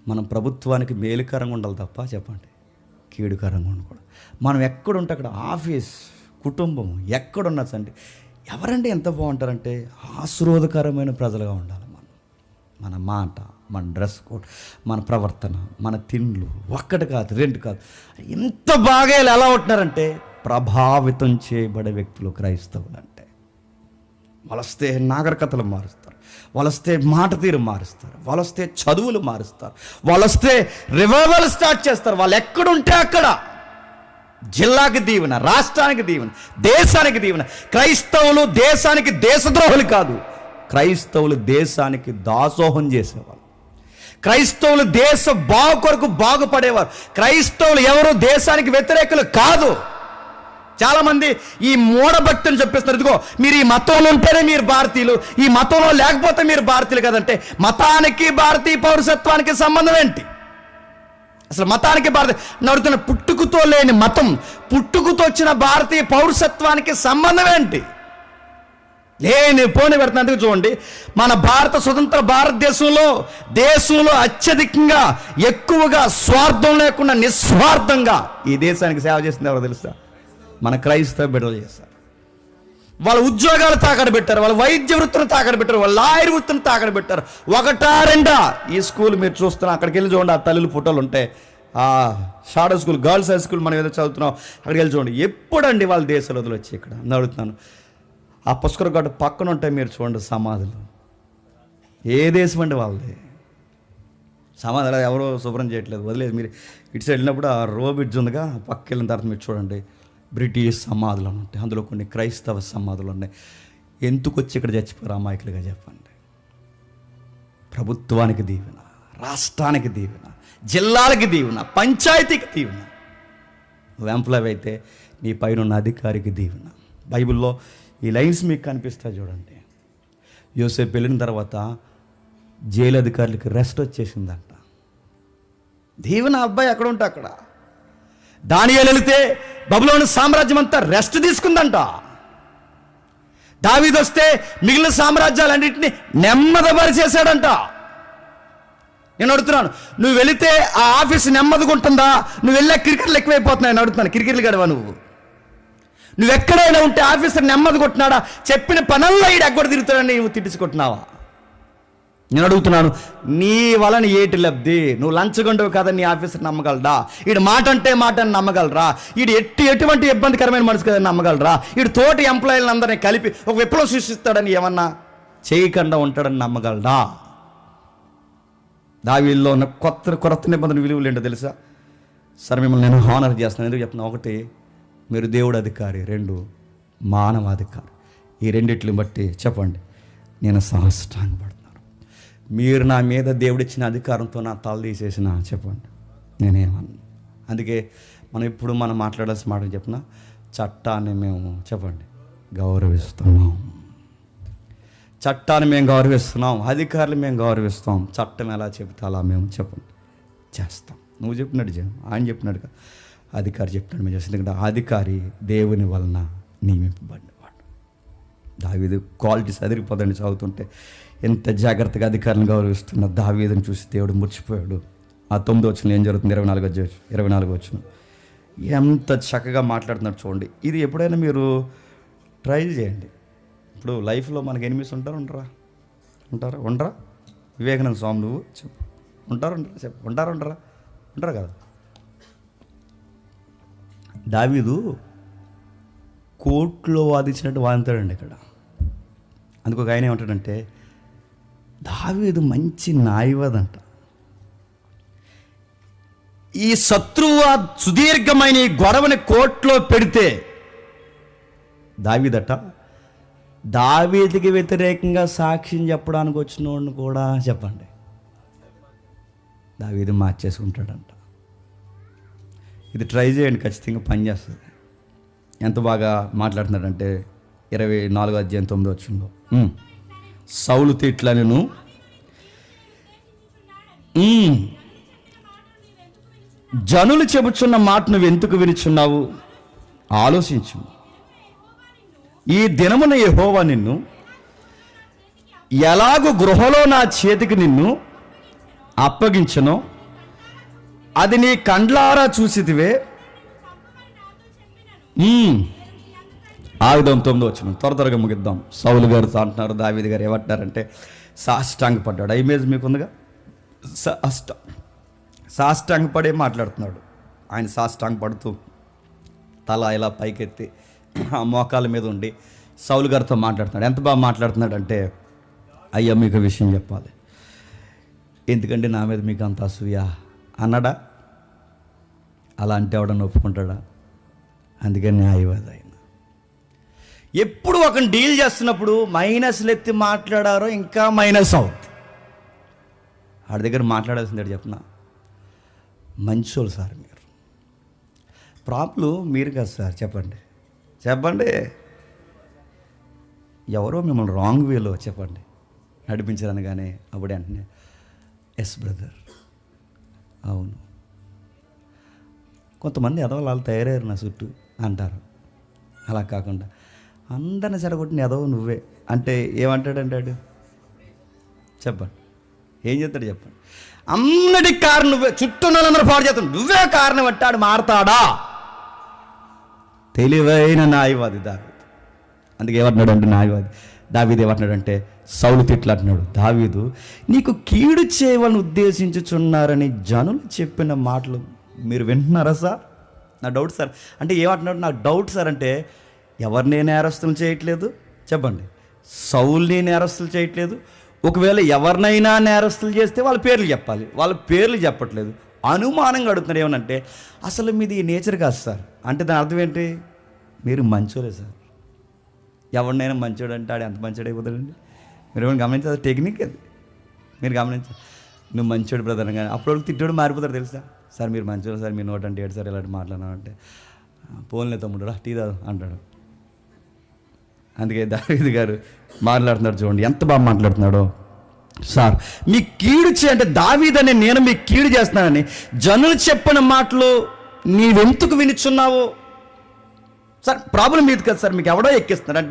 మనం ప్రభుత్వానికి మేలుకరంగా ఉండాలి తప్ప చెప్పండి కీడుకరంగా ఉండకూడదు. మనం ఎక్కడుంటే అక్కడ ఆఫీస్, కుటుంబం ఎక్కడున్నా సండి ఎవరండి ఎంత బాగుంటారంటే ఆశీర్వాదకరమైన ప్రజలుగా ఉండాలి. మన మాట, మన డ్రెస్ కోడ్, మన ప్రవర్తన, మన తిండ్లు ఒక్కటి కాదు రెండు కాదు, ఎంత బాగా ఎలా ఉంటున్నారంటే ప్రభావితం చేయబడే వ్యక్తులు క్రైస్తవులు. అంటే వాళ్ళొస్తే నాగరికతలు మారుస్తారు, వాళ్ళొస్తే మాట తీరు మారుస్తారు, వాళ్ళొస్తే చదువులు మారుస్తారు, వాళ్ళొస్తే రివైవల్ స్టార్ట్ చేస్తారు. వాళ్ళు ఎక్కడుంటే అక్కడ జిల్లాకి దీవెన, రాష్ట్రానికి దీవెన, దేశానికి దీవెన. క్రైస్తవులు దేశానికి దేశద్రోహులు కాదు, క్రైస్తవులు దేశానికి దాసోహం చేసేవారు. క్రైస్తవులు దేశ బాగు కొరకు బాగుపడేవారు. క్రైస్తవులు ఎవరు దేశానికి వ్యతిరేకులు కాదు. చాలామంది ఈ మూఢభక్తిని చెప్పేస్తున్నారు. ఇదిగో మీరు ఈ మతంలో ఉంటేనే మీరు భారతీయులు, ఈ మతంలో లేకపోతే మీరు భారతీయులు కదంటే మతానికి భారతీయ పౌరసత్వానికి సంబంధం ఏంటి? అసలు మతానికి నడుతున్న పుట్టుకతో లేని మతం, పుట్టుకతో వచ్చిన భారతీయ పౌరసత్వానికి సంబంధం ఏంటి? లేని పోని పెడుతున్నందుకు చూడండి, మన భారత స్వతంత్ర దేశంలో అత్యధికంగా ఎక్కువగా స్వార్థం లేకుండా నిస్వార్థంగా ఈ దేశానికి సేవ చేసింది ఎవరో తెలుసా? మన క్రైస్తవ బిడ్డలు చేస్తారు. వాళ్ళ ఉద్యోగాలు తాకడ పెట్టారు, వాళ్ళ వైద్య వృత్తిని తాకడ పెట్టారు, వాళ్ళ లాయర్ వృత్తిని తాకడ పెట్టారు. ఒకటా రెండా? ఈ స్కూల్ మీరు చూస్తున్నా, అక్కడికి వెళ్ళి చూడండి, ఆ తల్లులు ఫోటోలు ఉంటాయి. Shadow school, girls high school మనం ఏదో చదువుతున్నాం, అక్కడికి వెళ్ళి చూడండి. ఎప్పుడండి వాళ్ళ దేశాలు వదిలి వచ్చి ఇక్కడ అడుగుతున్నాను. ఆ పుష్కర గడ్డ పక్కన ఉంటాయి మీరు చూడండి సమాధులు. ఏ దేశం అండి వాళ్ళది? సమాధులు ఎవరో శుభ్రం చేయట్లేదు, వదిలేదు. మీరు ఇటు సైడ్ వెళ్ళినప్పుడు ఆ రో బ్రిడ్జ్ ఉందిగా, పక్కకి వెళ్ళిన తర్వాత మీరు చూడండి బ్రిటిష్ సమాధులు అని ఉంటాయి, అందులో కొన్ని క్రైస్తవ సమాధులు ఉన్నాయి. ఎందుకు వచ్చి ఇక్కడ చచ్చిపోయారు అమాయకులుగా చెప్పండి? ప్రభుత్వానికి దీవెన, రాష్ట్రానికి దీవెన, జిల్లాలకి దీవెన, పంచాయతీకి దీవెన. నువ్వు ఎంప్లాయ్ అయితే నీ పైన ఉన్న అధికారికి దీవెన. బైబిల్లో ఈ లైన్స్ మీకు కనిపిస్తాయి చూడండి. యోసేపు వెళ్ళిన తర్వాత జైలు అధికారులకి రెస్ట్ వచ్చేసిందంట. దీవెన అబ్బాయి అక్కడ ఉంటే అక్కడ. దానియేలు వెళితే బబులోను సామ్రాజ్యం అంతా రెస్ట్ తీసుకుందంట. దావీదు వస్తే మిగిలిన సామ్రాజ్యాలన్నింటినీ నెమ్మదపరిచేశాడంట. నేను అడుగుతున్నాను, నువ్వు వెళితే ఆ ఆఫీస్ నెమ్మదిగా ఉంటుందా? నువ్వు వెళ్ళే క్రికెట్లు ఎక్కువైపోతున్నాయని అడుగుతున్నాను. క్రికెట్లు గడవా నువ్వెక్కడైనా ఉంటే ఆఫీసర్ నెమ్మది కొట్టినాడా? చెప్పిన పనుల్లో ఈడు ఎగ్గొడ తిరుగుతాడని నువ్వు తిట్టించుకుంటున్నావా? నేను అడుగుతున్నాను, నీ వలన ఏటి లబ్ధి? నువ్వు లంచగొండవు కదా, నీ ఆఫీసర్ నమ్మగలరా? ఈడు మాట అంటే మాట అని నమ్మగలరా? ఈడు ఎటువంటి ఇబ్బందికరమైన మనసు కదని నమ్మగలరా? ఈడు తోటి ఎంప్లాయీలను అందరినీ కలిపి ఒక విప్లవం సృష్టిస్తాడని ఏమన్నా చేయకుండా ఉంటాడని నమ్మగలరా? దావీదులో ఉన్న కొత్త నిబంధన విలువలు ఏంటో తెలుసా? సరే మిమ్మల్ని నేను హానర్ చేస్తున్నాను. ఎందుకు చెప్తున్నా? ఒకటి, మీరు దేవుడు అధికారి. రెండు, మానవాధికారి. ఈ రెండిట్లని బట్టి చెప్పండి, నేను సాష్టాంగపడుతున్నాను. మీరు నా మీద దేవుడిచ్చిన అధికారంతో నా తల తీసేసిన చెప్పండి, నేనేమన్నా. అందుకే మనం మాట్లాడాల్సిన మాట చెప్పిన, చట్టాన్ని మేము చెప్పండి గౌరవిస్తున్నాం. చట్టాన్ని మేము గౌరవిస్తున్నాం, అధికారులు మేము గౌరవిస్తాం. చట్టం ఎలా చెబితే అలా మేము చెప్పండి చేస్తాం. నువ్వు చెప్పినట్టు చేయం, ఆయన చెప్పినట్టు కాదు, అధికారి చెప్పినట్టు మేము చేస్తాం. ఎందుకంటే అధికారి దేవుని వలన నియమింపబడినవాడు. దావీదు క్వాలిటీస్ అదిరిపోదండి. చదువుతుంటే ఎంత జాగ్రత్తగా అధికారులను గౌరవిస్తున్న దావీదుని చూసి దేవుడు మురిచిపోయాడు. ఆ 9వ వచనం ఏం జరుగుతుంది? 24వ వచనం ఎంత చక్కగా మాట్లాడుతున్నారు చూడండి. ఇది ఎప్పుడైనా మీరు ట్రై చేయండి. ఇప్పుడు లైఫ్లో మనకి ఎనిమిస్ ఉంటారా? వివేకానంద స్వామి నువ్వు చెప్పు, ఉంటారా కదా? దావీదు కోర్టులో వాదించినట్టు వాదించాడండి ఇక్కడ. అందుకు ఒక ఆయన ఏమంటాడంటే, దావీదు మంచి న్యాయవాదంట. ఈ శత్రువు సుదీర్ఘమైన ఈ గొడవని కోర్టులో పెడితే దావీదుకి వ్యతిరేకంగా సాక్ష్యం చెప్పడానికి వచ్చిన వాడిని కూడా చెప్పండి దావీదు మార్చేసుకుంటాడంట. ఇది ట్రై చేయండి, ఖచ్చితంగా పనిచేస్తుంది. ఎంత బాగా మాట్లాడుతున్నాడంటే 24వ అధ్యాయం 9వ వచనంలో, సౌలు తిట్లనెను, జనులు చెబుచున్న మాట నువ్వు ఎందుకు వినుచున్నావు? ఆలోచించు. ఈ దినమున యెహోవా నిన్ను ఎలాగూ గృహలో నా చేతికి నిన్ను అప్పగించనో అది నీ కండ్లారా చూసితివే. ఆయుధం 9వ వచనం, త్వరగా ముగిద్దాం. సౌలు గారితో అంటున్నారు, దావీదు గారు ఏమంటున్నారంటే సాష్టాంగపడ్డాడు. ఆ ఇమేజ్ మీకుందిగా, సాష్టాంగపడే మాట్లాడుతున్నాడు. ఆయన సాష్టాంగపడుతూ తల ఇలా పైకెత్తి ఆ మోకాల మీద ఉండి సౌలు గారితో మాట్లాడుతున్నాడు. ఎంత బాగా మాట్లాడుతున్నాడు అంటే, అయ్యా మీకు విషయం చెప్పాలి, ఎందుకంటే నా మీద మీకు అంత అసూయ అన్నాడా? అలా అంటే ఎవడన్నా ఒప్పుకుంటాడా? అందుకని న్యాయవాది ఆయన. ఎప్పుడు ఒక డీల్ చేస్తున్నప్పుడు మైనస్లు ఎత్తి మాట్లాడారో ఇంకా మైనస్ అవుతుంది. వాడి దగ్గర మాట్లాడాల్సిందే చెప్పనా, మంచోళ్ళు సార్ మీరు. ప్రాబ్లం మీరు కాదు సార్, చెప్పండి చెప్పండి. ఎవరో మిమ్మల్ని రాంగ్ వేలో చెప్పండి నడిపించారనగానే అప్పుడు వెంటనే ఎస్ బ్రదర్, అవును. కొంతమంది ఎదవలు వాళ్ళు తయారయ్యారు నా చుట్టూ అంటారు. అలా కాకుండా అందరిని చెడగొట్టిన ఎదవ నువ్వే అంటే ఏమంటాడంటాడు? చెప్పండి, ఏం చేస్తాడు చెప్పండి. అన్నిటికి కారణం నువ్వే, చుట్టూ వాళ్ళందరూ పాడు చేస్తాడు, నువ్వే కారణం అంటాడు. మారతాడా? తెలివైన న్యాయవాది దావీదు. అందుకే ఏమంటున్నాడు అంటే న్యాయవాది దావీదు ఏమంటున్నాడంటే, సౌలు తిట్లు అంటున్నాడు, దావీదు నీకు కీడు చేయవాలని ఉద్దేశించుచున్నారని జనులు చెప్పిన మాటలు మీరు వింటున్నారా సార్? నా డౌట్ సార్ అంటే ఏమంటున్నాడు? నాకు డౌట్ సార్ అంటే ఎవరిని నేరస్తులు చేయట్లేదు చెప్పండి, సౌల్ని నేరస్తులు చేయట్లేదు. ఒకవేళ ఎవరినైనా నేరస్తులు చేస్తే వాళ్ళ పేర్లు చెప్పాలి, వాళ్ళ పేర్లు చెప్పట్లేదు. అనుమానంగా అడుగుతున్నారు ఏమనంటే, అసలు మీది నేచర్ కాదు సార్ అంటే దాని అర్థం ఏంటి? మీరు మంచోలే సార్. ఎవరినైనా మంచోడు అంటే ఆడు ఎంత మంచోడు అయిపోతాడండి. మీరు ఏమైనా గమనించాలి, టెక్నిక్ అది మీరు గమనించాలి. నువ్వు మంచోడు బ్రదర్ కానీ అప్పుడు తిట్టోడు మారిపోతారు తెలుసా? సార్ మీరు మంచోడు సార్, మీరు 128 సార్ ఇలాంటి మాట్లాడినామంటే పోన్లే తమ్ముడు రా టీ తాగు అంటాడు. అందుకే దావీదు గారు మాట్లాడుతున్నాడు చూడండి, ఎంత బాగా మాట్లాడుతున్నాడో. సార్ మీ కీడు అంటే దావీదని నేను మీకు కీడు చేస్తున్నానని జనులు చెప్పిన మాటలు నీవెందుకు వినిచున్నావు? సార్ ప్రాబ్లం మీది కదా సార్, మీకు ఎవడో ఎక్కిస్తున్నారు అంటే